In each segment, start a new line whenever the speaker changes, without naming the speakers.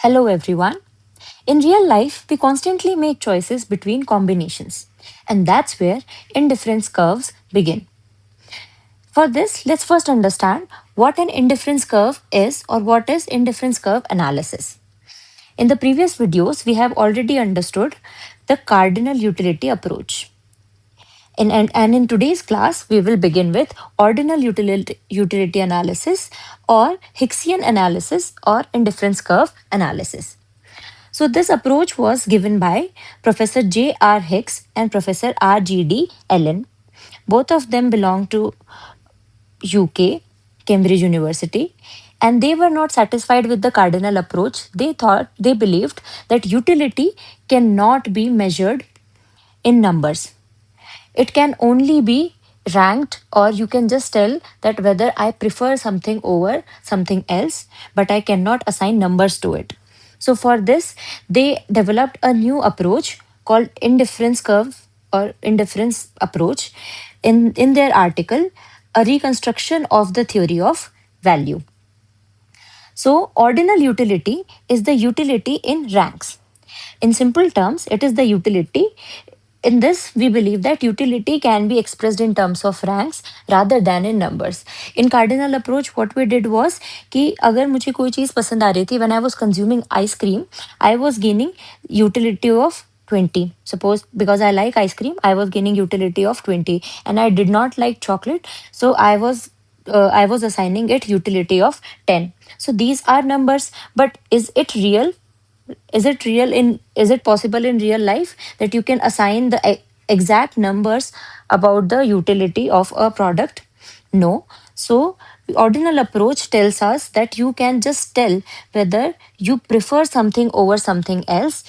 Hello, everyone. In real life, we constantly make choices between combinations, and that's where indifference curves begin. For this, let's first understand what an indifference curve is or what is indifference curve analysis. In the previous videos, we have already understood the cardinal utility approach. And in today's class, we will begin with ordinal utility analysis or Hicksian analysis or indifference curve analysis. So, this approach was given by Professor J.R. Hicks and Professor R.G.D. Allen. Both of them belong to UK, Cambridge University, and they were not satisfied with the cardinal approach. They believed that utility cannot be measured in numbers. It can only be ranked, or you can just tell that whether I prefer something over something else, but I cannot assign numbers to it. So, for this, they developed a new approach called indifference curve or indifference approach. In their article, a reconstruction of the theory of value. So, ordinal utility is the utility in ranks. In simple terms, it is the utility. In this, we believe that utility can be expressed in terms of ranks rather than in numbers. In cardinal approach, what we did was कि अगर मुझे कोई चीज़ पसंद आ रही थी, when I was consuming ice cream, I was gaining utility of 20. Suppose because I like ice cream, I was gaining utility of 20, and I did not like chocolate, so I was assigning it utility of 10. So these are numbers, but is it real? Is it possible in real life that you can assign the exact numbers about the utility of a product? No. So ordinal approach tells us that you can just tell whether you prefer something over something else,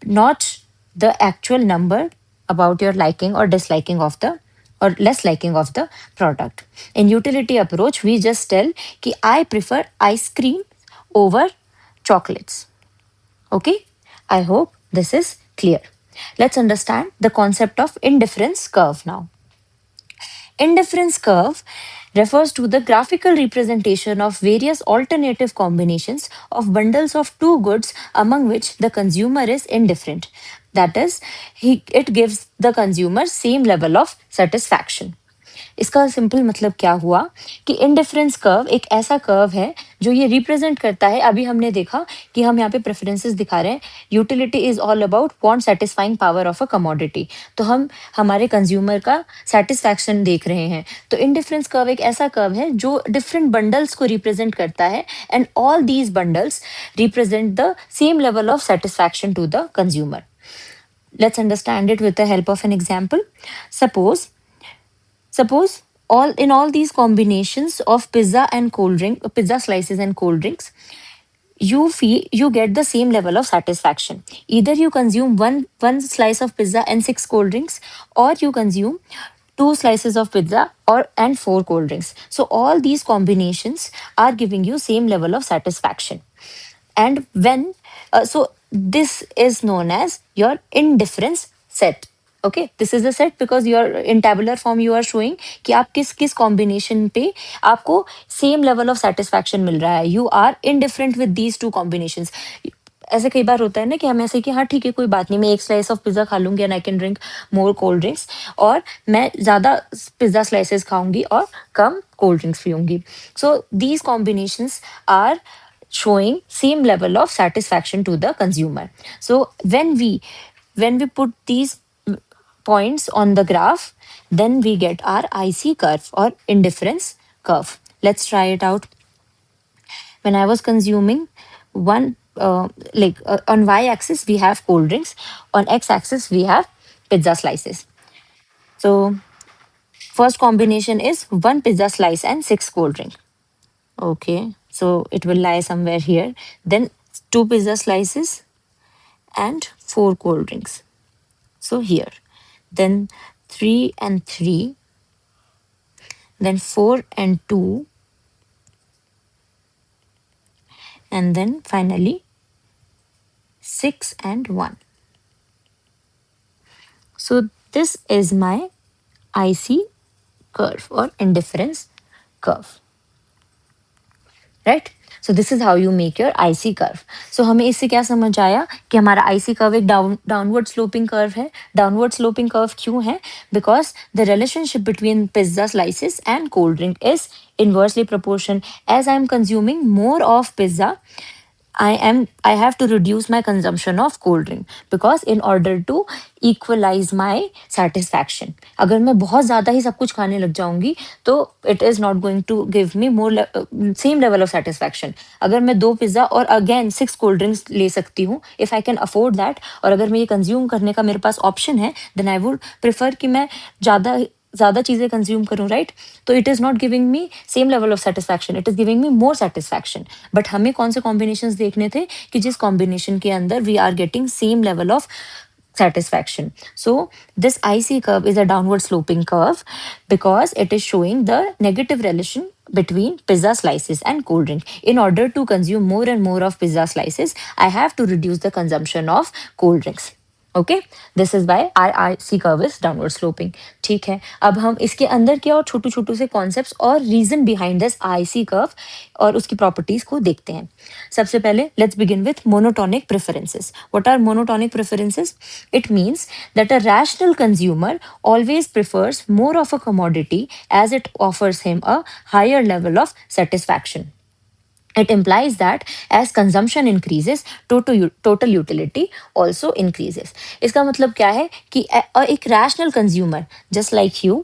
not the actual number about your liking or disliking of the or less liking of the product. In utility approach, we just tell कि I prefer ice cream over chocolates. Okay, I hope this is clear. Let's understand the concept of indifference curve now. Indifference curve refers to the graphical representation of various alternative combinations of bundles of two goods among which the consumer is indifferent. That is, it gives the consumer same level of satisfaction. इसका simple मतलब क्या हुआ कि indifference curve एक ऐसा curve है जो ये रिप्रेजेंट करता है। अभी हमने देखा कि हम यहाँ पे प्रेफरेंसेस दिखा रहे हैं। Utility is all about want satisfying power of a commodity, तो हम हमारे कंज्यूमर का सेटिस्फैक्शन देख रहे हैं। तो इंडिफरेंस कर्व एक ऐसा कर्व है जो डिफरेंट बंडल्स को रिप्रेजेंट करता है, and all these bundles represent the same level of satisfaction to the consumer. Let's understand it with the help of an example. Suppose all these combinations of pizza slices and cold drinks, you get the same level of satisfaction. Either you consume one slice of pizza and six cold drinks, or you consume two slices of pizza or and four cold drinks. So all these combinations are giving you same level of satisfaction. And when so this is known as your indifference set. Okay, this is the set because you are in tabular form, you are showing कि आप किस किस combination पे आपको same level of satisfaction मिल रहा है. You are indifferent with these two combinations. ऐसे कई बार होता है ना कि हम ऐसे कि हाँ ठीक है कोई बात नहीं, मैं एक स्लाइस ऑफ पिज्जा खा लूंगी and I can drink more cold drinks, और मैं ज्यादा पिज्जा स्लाइसेस खाऊंगी और कम कोल्ड ड्रिंक्स पीऊंगी. So these combinations are showing same level of satisfaction to the consumer. So when we put these points on the graph, then we get our IC curve or indifference curve. Let's try it out. When I was consuming one on y-axis we have cold drinks, on x-axis we have pizza slices. So first combination is one pizza slice and six cold drink. Okay, so it will lie somewhere here. Then two pizza slices and four cold drinks. So here. Then three and three. Then four and two. And then finally six and one. So this is my IC curve or indifference curve. Right? So this is how you make your IC curve. सो हमें इससे क्या समझ आया कि हमारा IC curve एक downward sloping curve है. डाउनवर्ड स्लोपिंग कर्व क्यों है? Because the relationship between pizza slices and cold drink is inversely proportion. As I am consuming more of pizza, I have to reduce my consumption of cold drink, because in order to equalize my satisfaction, अगर मैं बहुत ज़्यादा ही सब कुछ खाने लग जाऊंगी तो it is not going to give me same level of satisfaction. अगर मैं 2 पिज्ज़ा और again 6 कोल्ड ड्रिंक्स ले सकती हूँ, if I can afford that, और अगर मैं ये कंज्यूम करने का मेरे पास ऑप्शन है, then I would prefer कि मैं ज़्यादा ज़्यादा चीज़ें कंज्यूम करूँ, राइट? तो it is not giving me same level of satisfaction, it is giving me more satisfaction. But हमें कौन से कॉम्बिनेशंस देखने थे कि जिस कॉम्बिनेशन के अंदर we are getting same level of satisfaction. So this IC curve is a downward sloping curve because it is showing the negative relation between pizza slices and cold drink. In order to consume more and more of pizza slices, I have to reduce the consumption of cold drinks. Okay, this is why I C curve is downward sloping. ठीक है, अब हम इसके अंदर के और छोटू छोटू से concepts और reason behind this I C curve और उसकी प्रॉपर्टीज को देखते हैं. सबसे पहले let's begin with monotonic preferences. What are monotonic preferences? It means that a rational consumer always prefers more of a commodity as it offers him a higher level of satisfaction. It implies that as consumption increases, total utility also increases. इसका मतलब क्या है कि एक rational consumer just like you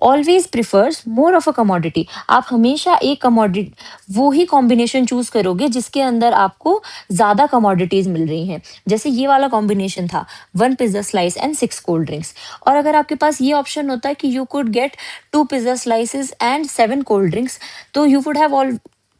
always prefers more of a commodity. आप हमेशा एक commodity, वो ही combination choose करोगे जिसके अंदर आपको ज़्यादा commodities मिल रही हैं. जैसे ये वाला combination था 1 pizza slice and 6 cold drinks. और अगर आपके पास ये option होता है कि you could get 2 pizza slices and 7 cold drinks, तो you would have all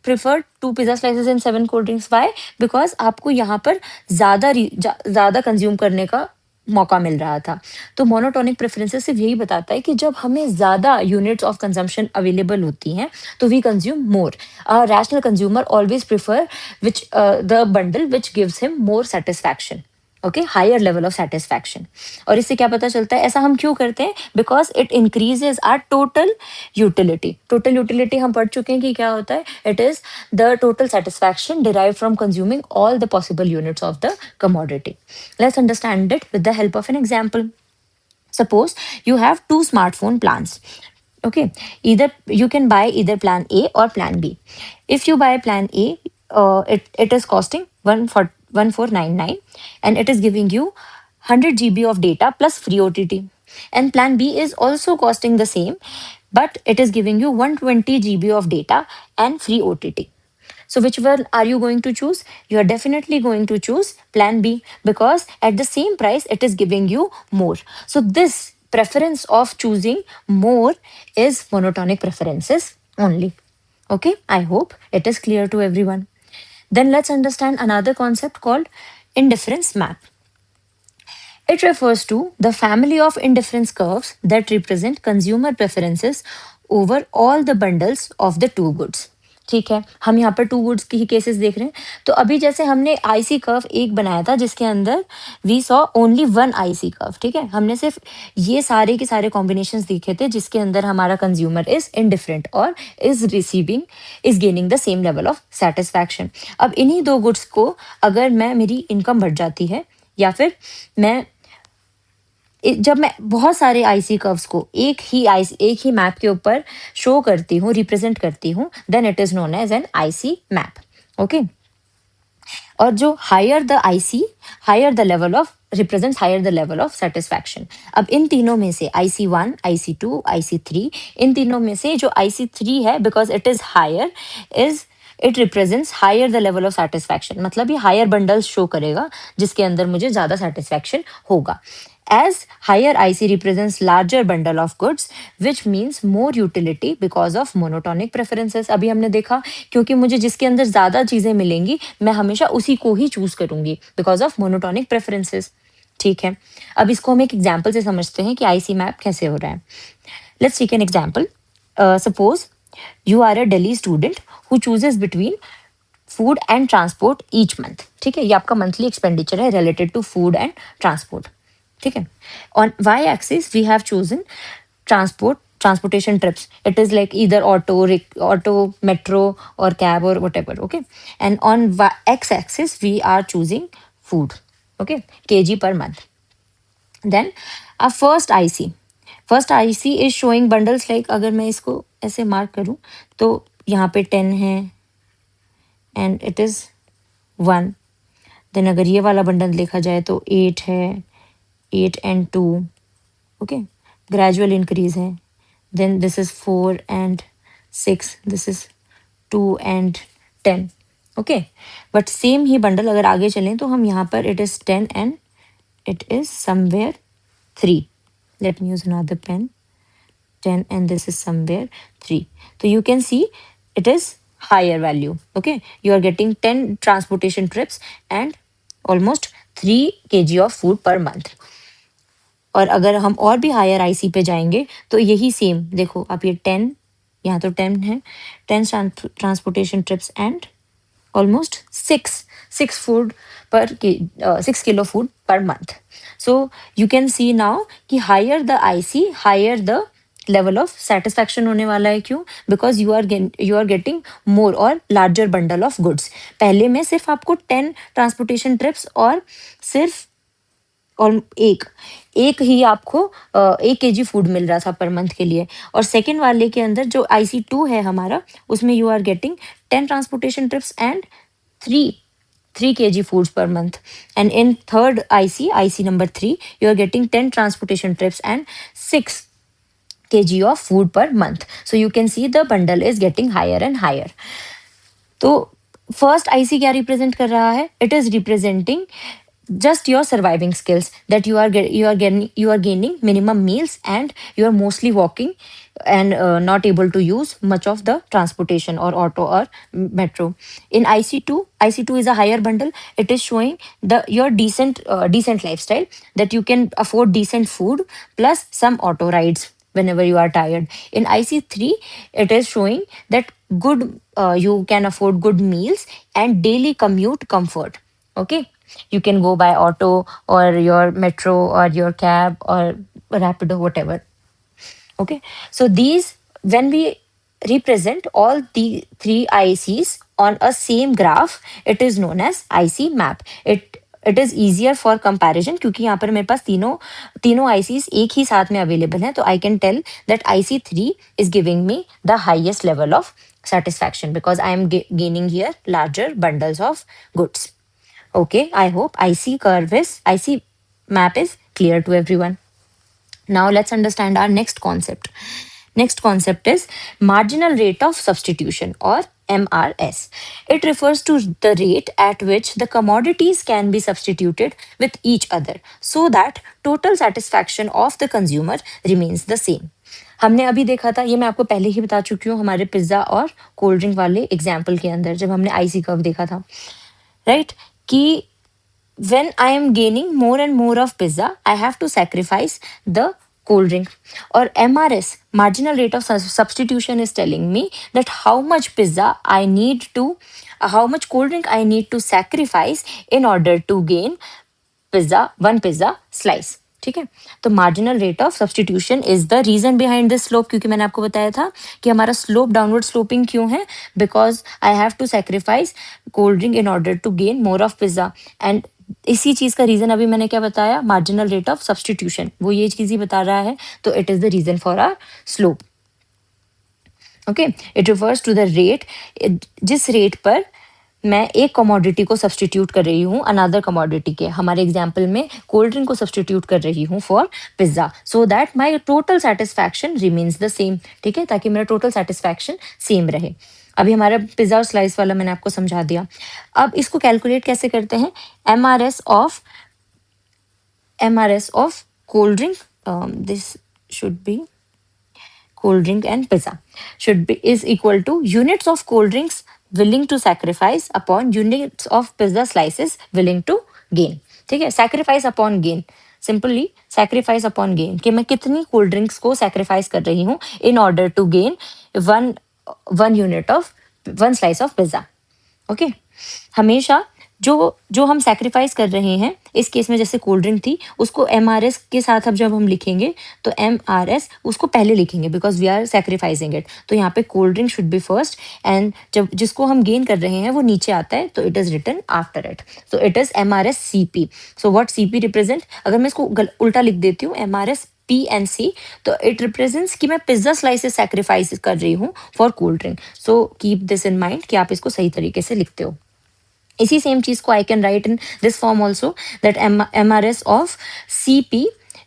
prefer 2 pizza slices and 7 cold drinks. Why? Because आपको यहाँ पर ज़्यादा कंज्यूम करने का मौका मिल रहा था. तो मोनोटोनिक प्रेफरेंसेस सिर्फ यही बताता है कि जब हमें ज़्यादा यूनिट्स ऑफ कंजम्पशन अवेलेबल होती हैं तो we consume more. Rational consumer always prefer which the bundle which gives him more satisfaction. Okay, higher level of satisfaction. और इससे क्या पता चलता है, ऐसा हम क्यों करते हैं? Because it increases our total utility. Total utility हम पढ़ चुके हैं कि क्या होता है. It is the total satisfaction derive from consuming all the possible units of the commodity. Let's understand it with the help of an example. Suppose you have 2 smartphone plans. Okay, either you can buy either plan A or plan B. If you buy plan A, it is costing 1499 and it is giving you 100 GB of data plus free OTT. And plan B is also costing the same, but it is giving you 120 GB of data and free OTT. So which one are you going to choose? You are definitely going to choose plan B because at the same price it is giving you more. So this preference of choosing more is monotonic preferences only. Okay, I hope it is clear to everyone. Then let's understand another concept called indifference map. It refers to the family of indifference curves that represent consumer preferences over all the bundles of the two goods. ठीक है, हम यहाँ पर 2 goods की ही cases देख रहे हैं. तो अभी जैसे हमने आईसी कर्व एक बनाया था जिसके अंदर we saw only 1 IC curve. ठीक है, हमने सिर्फ ये सारे के सारे कॉम्बिनेशंस देखे थे जिसके अंदर हमारा कंज्यूमर इज इनडिफरेंट और is gaining the same level of satisfaction. अब इन्हीं 2 गुड्स को अगर मेरी इनकम बढ़ जाती है या फिर जब मैं बहुत सारे आईसी कर्व्स को एक ही मैप के ऊपर शो करती हूँ, रिप्रेजेंट करती हूँ, then it is known as an IC map. Okay, और जो higher the IC, higher the level of represents higher the level of satisfaction. अब इन तीनों में से IC1, IC2, IC3, इन तीनों में से जो IC3 है, because it is higher, it represents higher the level of satisfaction. मतलब ये हायर बंडल्स शो करेगा जिसके अंदर मुझे ज्यादा सेटिस्फैक्शन होगा. As higher IC represents larger bundle of goods, which means more utility because of monotonic preferences. अभी हमने देखा क्योंकि मुझे जिसके अंदर ज्यादा चीजें मिलेंगी मैं हमेशा उसी को ही चूज करूंगी because of monotonic preferences. ठीक है, अब इसको हम एक एग्जाम्पल से समझते हैं कि आईसी मैप कैसे हो रहा है. Let's take an example. Suppose you are a Delhi student who chooses between food and transport each month. ठीक है, ये आपका मंथली एक्सपेंडिचर है related to food and transport. ठीक है, on Y axis we have chosen transport transportation trips. It is like either auto, metro, or cab or whatever. Okay, and on x-axis we are choosing food. Okay, kg per month. Then our first IC is showing bundles like अगर मैं इसको ऐसे mark करूं तो यहाँ पे 10 है and it is 1. Then अगर ये वाला बंडल देखा जाए तो 8 है, 8 and 2. ओके, ग्रेजुअल इंक्रीज है. Then this is 4 and 6. This is 2 and 10. Okay, but same ही बंडल अगर आगे चलें तो हम यहाँ पर it is 10 and it is somewhere 3. Let me use another pen. 10 and this is somewhere 3. So you can see it is higher value. Okay, you are getting 10 transportation trips and almost 3 kg of food per month. और अगर हम और भी higher IC पे जाएंगे तो यही same देखो, आप ये 10, यहाँ तो 10 है, 10 transportation trips and almost six food per 6 kilo food per month. So you can see now कि higher the IC, higher the level of satisfaction होने वाला है. क्यों? Because you are getting more और larger bundle of goods. पहले में सिर्फ आपको 10 transportation trips और सिर्फ और एक ही आपको 1 kg फूड मिल रहा था पर मंथ के लिए. और सेकेंड वाले के अंदर जो IC2 है हमारा, उसमें you are getting 10 transportation trips and 3 kg foods per month. And in third IC number 3, you are getting 10 transportation trips and 6 kg of food per month. So you can see the bundle is getting higher and higher. तो first IC क्या represent कर रहा है? It is representing just your surviving skills, that you are gaining minimum meals and you are mostly walking and not able to use much of the transportation or auto or metro. In IC2 is a higher bundle. It is showing your decent lifestyle, that you can afford decent food plus some auto rides whenever you are tired. In IC3, it is showing that good you can afford good meals and daily commute comfort. Okay, you can go by auto or your metro or your cab or rapido, whatever. Okay, so these, when we represent all the three ICs on a same graph, it is known as IC map. It is easier for comparison क्योंकि यहाँ पर मेरे पास तीनों ICs एक ही साथ में available हैं, तो I can tell that IC3 is giving me the highest level of satisfaction because I am gaining here larger bundles of goods. Okay, I hope IC map is clear to everyone. Now let's understand our next concept. Next concept is marginal rate of substitution or MRS. It refers to the rate at which the commodities can be substituted with each other so that total satisfaction of the consumer remains the same. हमने अभी देखा था, ये मैं आपको पहले ही बता चुकी हूँ हमारे पिज्जा और कोल्ड ड्रिंक वाले एग्जाम्पल के अंदर जब हमने आईसी कर्व देखा था, राइट? कि when I am gaining more and more of pizza, I have to sacrifice the cold drink. Or MRS, marginal rate of substitution, is telling me that how much how much cold drink I need to sacrifice in order to gain one pizza slice. ठीक है, तो marginal rate of substitution is the reason behind this slope, क्योंकि मैंने आपको बताया था कि हमारा स्लोप डाउनवर्ड स्लोपिंग क्यों है, because I have to sacrifice cold drink in order to gain more of pizza. And इसी चीज का रीजन अभी मैंने क्या बताया, मार्जिनल रेट ऑफ सब्सटीट्यूशन, वो ये चीज ही बता रहा है, तो it is the reason for our slope. Okay, it refers to the rate, जिस रेट पर मैं एक कमोडिटी को सब्सटीट्यूट कर रही हूँ अनदर कमोडिटी के. हमारे एग्जाम्पल में कोल्ड ड्रिंक को सब्सटीट्यूट कर रही हूँ for pizza, so that my total satisfaction remains the same. ठीक है, ताकि मेरा टोटल सेटिस्फैक्शन सेम रहे. अभी हमारा पिज्जा और स्लाइस वाला मैंने आपको समझा दिया. अब इसको कैलकुलेट कैसे करते हैं? MRS of cold drink, this should be cold drink and pizza is equal to units of cold drinks willing to sacrifice upon units of pizza slices willing to gain. ठीक है, sacrifice upon gain, simply sacrifice upon gain, कि मैं कितनी cold drinks को sacrifice कर रही हूँ in order to gain one slice of pizza. Okay, हमेशा जो जो हम सैक्रिफाइस कर रहे हैं इस केस में, जैसे कोल्ड ड्रिंक थी, उसको MRS के साथ अब जब हम लिखेंगे तो MRS उसको पहले लिखेंगे because we are sacrificing it. तो यहाँ पे cold drink should be first and जब जिसको हम गेन कर रहे हैं वो नीचे आता है तो it is written after it. So it is MRS CP। So what CP represent, अगर मैं इसको उल्टा लिख देती हूँ MRS PNC, तो इट रिप्रेजेंट्स कि मैं पिज्जा स्लाइसेस सैक्रिफाइस कर रही हूँ for cold drink. So keep this in mind कि आप इसको सही तरीके से लिखते हो। इसी सेम चीज को I can write in this form also, that MRS of CP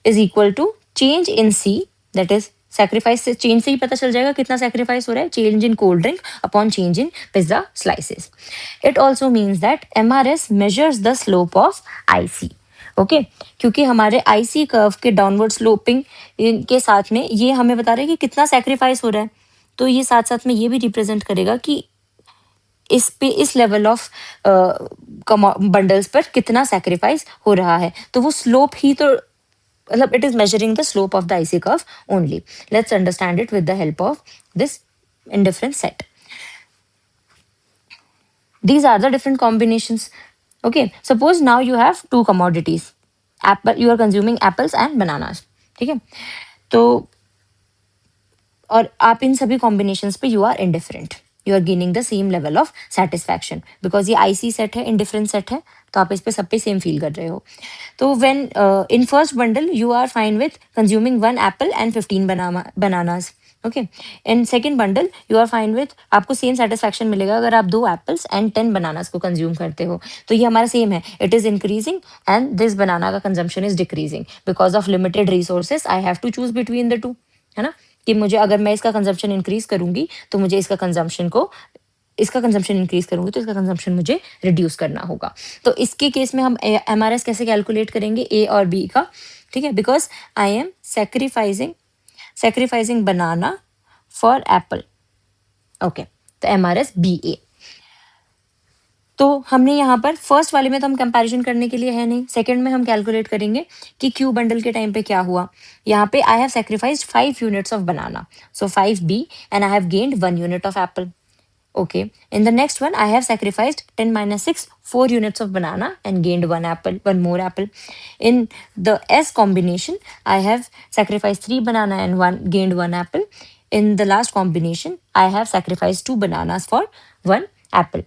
is equal to change in C, that is sacrifice से, चेंज से ही पता चल जाएगा कितना सैक्रिफाइस हो रहा है, change in cold drink upon change in pizza slices. It also means that MRS measures the slope of IC। Okay, क्योंकि हमारे IC कर्व के डाउनवर्ड स्लोपिंग के साथ में ये हमें बता रहा है कि कितना सैक्रिफाइस हो रहा है, तो ये साथ साथ में ये भी रिप्रेजेंट करेगा कि इस पे इस लेवल ऑफ बंडल्स पर कितना सैक्रिफाइस हो रहा है। तो वो स्लोप ही तो, मतलब it is measuring the slope of the IC curve only. Let's understand it with the help of this indifference set. These are the different combinations. Okay, suppose now you have two commodities. Apple, you are consuming apples and bananas. ठीक है, तो और आप इन सभी combinations पे you are indifferent, you are gaining the same level of satisfaction because ये IC set है, indifferent set है, तो आप इस पे सब पे सेम फील कर रहे हो। तो when in first bundle you are fine with consuming 1 apple and 15 bananas. Okay, in second bundle you are fine with, आपको सेम सेटिस्फैक्शन मिलेगा अगर आप 2 एप्पल्स एंड 10 बनानास को कंज्यूम करते हो। तो ये हमारा सेम है, it is increasing and this banana का consumption is decreasing because of limited resources. I have to choose between the two, है ना, कि मुझे अगर मैं इसका कंजम्पशन इंक्रीज करूंगी तो मुझे इसका कंजम्पशन इंक्रीज करूंगी तो इसका कंजम्पशन मुझे रिड्यूस करना होगा। तो इसके केस में हम MRS कैसे कैलकुलेट करेंगे A और B का, ठीक है, because I am sacrificing banana for Apple. Okay, तो MRS BA। तो हमने यहाँ पर फर्स्ट वाले में तो हम कंपैरिजन करने के लिए है नहीं, सेकंड में हम कैलकुलेट करेंगे कि क्यू बंडल के टाइम पे क्या हुआ। यहाँ पे I have sacrificed 5 units of banana, so 5B, and I have gained 1 unit of Apple. Okay, in the next one, I have sacrificed 10 minus 6, 4 units of banana and gained 1 more apple. In the S combination, I have sacrificed 3 banana and gained 1 apple. In the last combination, I have sacrificed 2 bananas for 1 apple.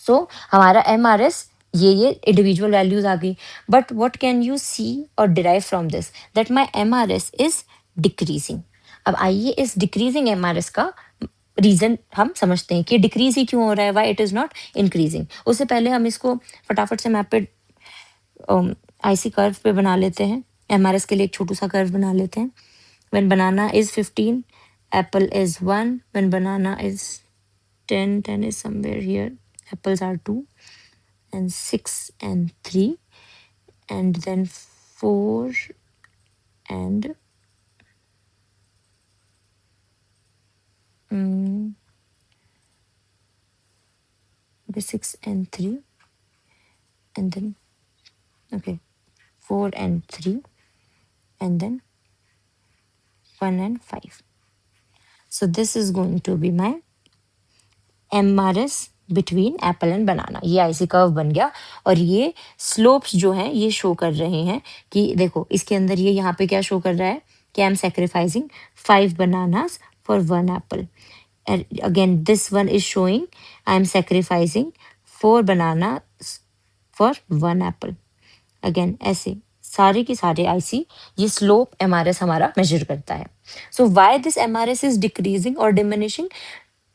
So हमारा MRS ये individual values आ गई, but what can you see or derive from this, that my MRS is decreasing. अब आइए इस decreasing MRS का reason हम समझते हैं कि डिक्रीज ही क्यों हो रहा है, why it is not increasing. उससे पहले हम इसको फटाफट से मैप पे IC कर्व पे बना लेते हैं। MRS के लिए एक छोटू सा कर्व बना लेते हैं। When banana is 15, Apple is 1, when banana is 10, 10 is somewhere here, apples are 2 and 6 and 3, and then 4 and 6 and 3, and then okay, 4 and 3, and then 1 and 5. So this is going to be my MRS between apple and banana. ये IC curve बन गया और ये slopes जो हैं ये show कर रहे हैं कि देखो इसके अंदर ये यहाँ पे क्या शो कर रहा है कि I am sacrificing 5 bananas for 1 Apple. Again this one is showing I am sacrificing 4 banana for 1 Apple. Again ऐसे सारे के सारे IC ये स्लोप MRS हमारा मेजर करता है। So why this MRS is decreasing और diminishing?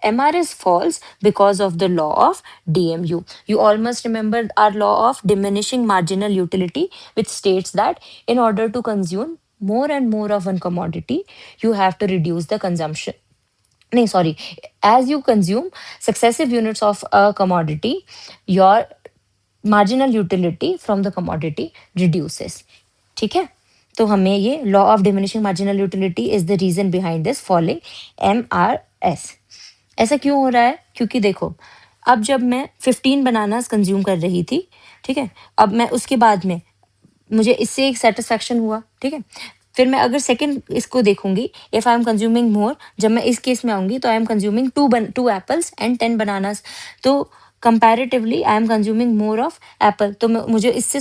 MRS falls because of the law of DMU. You all must remember our law of diminishing marginal utility, which states that in order to consume more and more of one commodity, you have to reduce the consumption. No, sorry. As you consume successive units of a commodity, your marginal utility from the commodity reduces. ठीक है, तो हमें ये law of diminishing marginal utility is the reason behind this following MRS। ऐसा क्यों हो रहा है? क्योंकि देखो अब जब मैं 15 बनानास कंज्यूम कर रही थी, ठीक है, अब मैं उसके बाद में मुझे इससे एक सेटिस्फैक्शन हुआ, ठीक है, फिर मैं अगर सेकंड इसको देखूंगी, if I am consuming more, जब मैं इस केस में आऊंगी तो I am consuming 2 apples and 10 bananas. तो comparatively I am consuming more of apple, तो मुझे इससे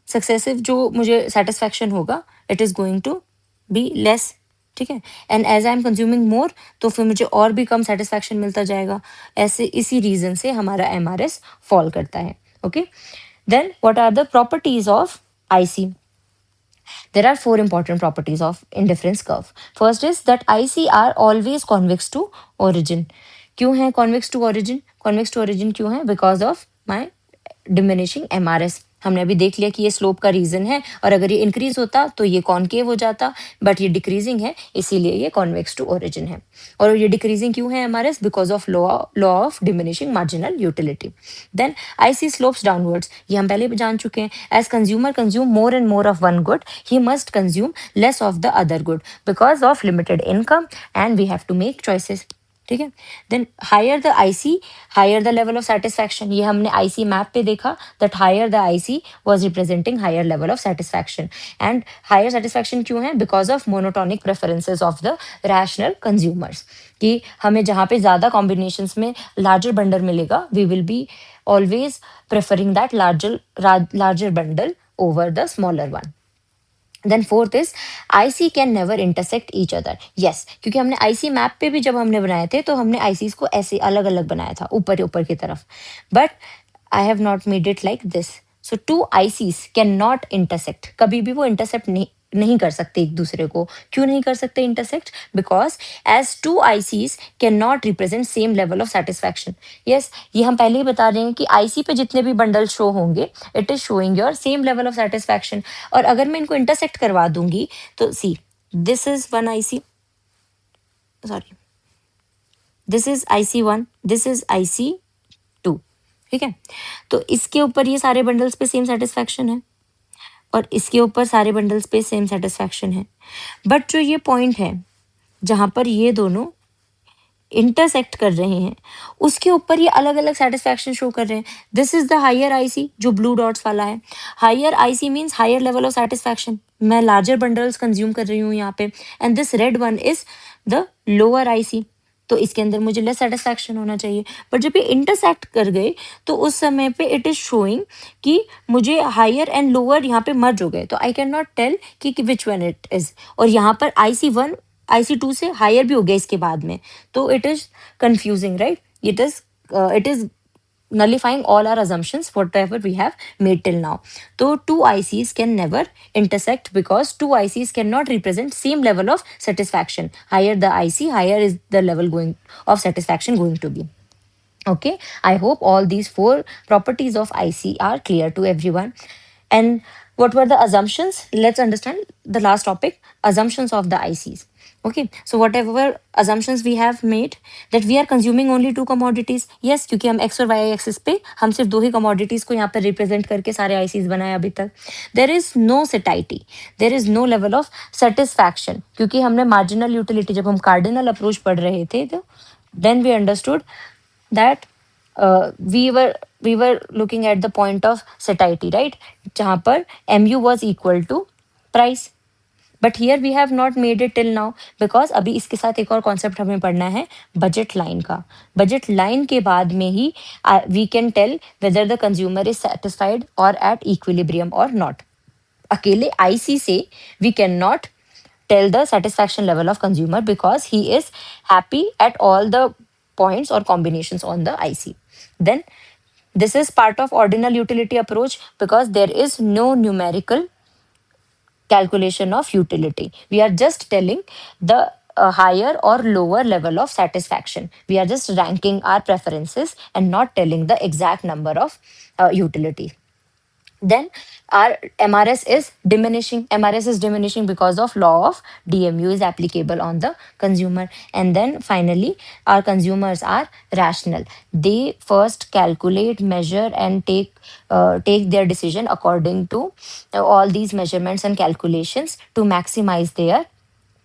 सक्सेसिव जो मुझे सेटिस्फैक्शन होगा, it is going to be less. ठीक है, and as I am consuming more, तो फिर मुझे और भी कम सेटिस्फैक्शन मिलता जाएगा। ऐसे इसी रीजन से हमारा एमआरएस फॉल करता है। Okay, then what are the properties of IC? There are four important properties of indifference curve. First is that IC are always convex to origin. क्यों है convex to origin? Convex to origin क्यों है? Because of my diminishing MRS. हमने अभी देख लिया कि ये स्लोप का रीजन है, और अगर ये इंक्रीज होता तो ये कॉनकेव हो जाता, बट ये डिक्रीजिंग है, इसीलिए ये कॉन्वेक्स टू ओरिजिन है। और ये डिक्रीजिंग क्यों है MRS? Because of law of diminishing marginal utility. Then IC slopes downwards, ये हम पहले भी जान चुके हैं। As consumer consume more and more of one good, he must consume less of the other good because of limited income, and we have to make choices. ठीक है, then higher the IC, higher the level of satisfaction. ये हमने IC map पे देखा that higher the IC was representing higher level of satisfaction. And higher satisfaction क्यों है? Because of monotonic preferences of the rational consumers, कि हमें जहाँ पे ज्यादा कॉम्बिनेशंस में लार्जर बंडल मिलेगा, we will be always preferring that larger bundle over the smaller one. Then fourth is IC can never intersect each other. Yes, क्योंकि हमने IC map पे भी जब हमने बनाए थे तो हमने आईसीज को ऐसे अलग अलग बनाया था, ऊपर ऊपर की तरफ, but I have not made it like this. So two ICs can not intersect, कभी भी वो इंटरसेक्ट नहीं कर सकते एक दूसरे को। क्यों नहीं कर सकते intersect? Because as two ICs can not represent same level of satisfaction. Yes, ये हम पहले ही बता रहे हैं कि आईसी पे जितने भी बंडल शो होंगे, it is showing your same level of satisfaction. और अगर मैं इनको इंटरसेक्ट करवा दूंगी तो see, this is one IC, sorry, this is IC one, this is IC two. ठीक है, तो इसके ऊपर ये सारे बंडल्स पे सेम सेटिस्फैक्शन है, और इसके ऊपर सारे बंडल्स पे सेम सेटिस्फैक्शन है। बट जो ये पॉइंट है जहां पर ये दोनों इंटरसेक्ट कर रहे हैं, उसके ऊपर ये अलग अलग सेटिस्फैक्शन शो कर रहे हैं। This is the higher IC, जो ब्लू डॉट्स वाला है। Higher IC means higher level of satisfaction, मैं लार्जर बंडल्स कंज्यूम कर रही हूँ यहाँ पे। And this red one is the lower IC, तो इसके अंदर मुझे लेस सेटिस्फैक्शन होना चाहिए। बट जब ये इंटरसेक्ट कर गए तो उस समय पे इट इज शोइंग कि मुझे हायर एंड लोअर यहाँ पे मर्ज हो गए, तो आई कैन नॉट टेल कि विच वन इट इज। और यहाँ पर आईसी वन आईसी टू से हायर भी हो गया इसके बाद में, तो it is confusing, right? It is nullifying all our assumptions whatever we have made till now. So two ICs can never intersect because two ICs cannot represent same level of satisfaction. Higher the IC, higher is the level going of satisfaction going to be. Okay, I hope all these four properties of IC are clear to everyone. And what were the assumptions? Let's understand the last topic, assumptions of the ICs. Okay, so whatever assumptions we have made, that we are consuming only two commodities. Yes, क्योंकि हम x और y axis पे हम सिर्फ दो ही commodities को यहाँ पर रिप्रेजेंट करके सारे ICs बनाए अभी तक. There is no satiety, there is no level of satisfaction, क्योंकि हमने marginal utility जब हम cardinal approach पढ़ रहे थे तो then we understood that we were looking at the point of satiety, right? जहाँ पर mu was equal to price. But here we have not made it till now because अभी इसके साथ एक और कॉन्सेप्ट हमें पढ़ना है बजट लाइन का. बजट लाइन के बाद में ही we can tell whether the consumer is satisfied और एट इक्विलिब्रियम और नॉट. अकेले आईसी से we can not tell the satisfaction level of consumer because he is happy at all the points or combinations on the IC. Then this is part of ordinal utility approach because there is no numerical calculation of utility. We are just telling the higher or lower level of satisfaction. We are just ranking our preferences and not telling the exact number of utility. Then our MRS is diminishing. MRS is diminishing because of law of DMU is applicable on the consumer. And then finally, our consumers are rational. They first calculate, measure, and take their decision according to all these measurements and calculations to maximize their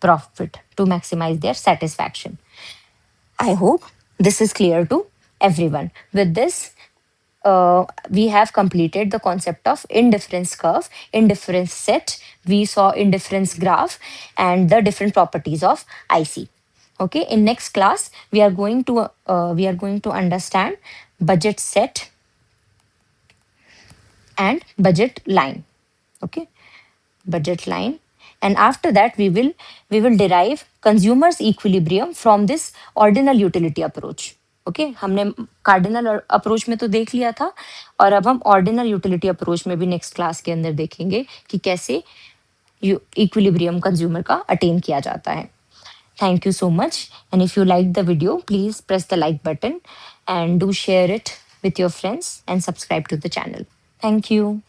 profit, to maximize their satisfaction. I hope this is clear to everyone. With this, we have completed the concept of indifference curve, indifference set. We saw indifference graph and the different properties of IC. Okay, in next class we are going to understand budget set, and budget line. Okay, budget line. And after that we will derive consumers equilibrium from this ordinal utility approach. Okay हमने cardinal approach में तो देख लिया था, और अब हम ordinal utility approach में भी नेक्स्ट क्लास के अंदर देखेंगे कि कैसे इक्विलिब्रियम कंज्यूमर का अटेन किया जाता है. Thank you so much. And if you liked the video, please press the like button and do share it with your friends and subscribe to the channel. Thank you.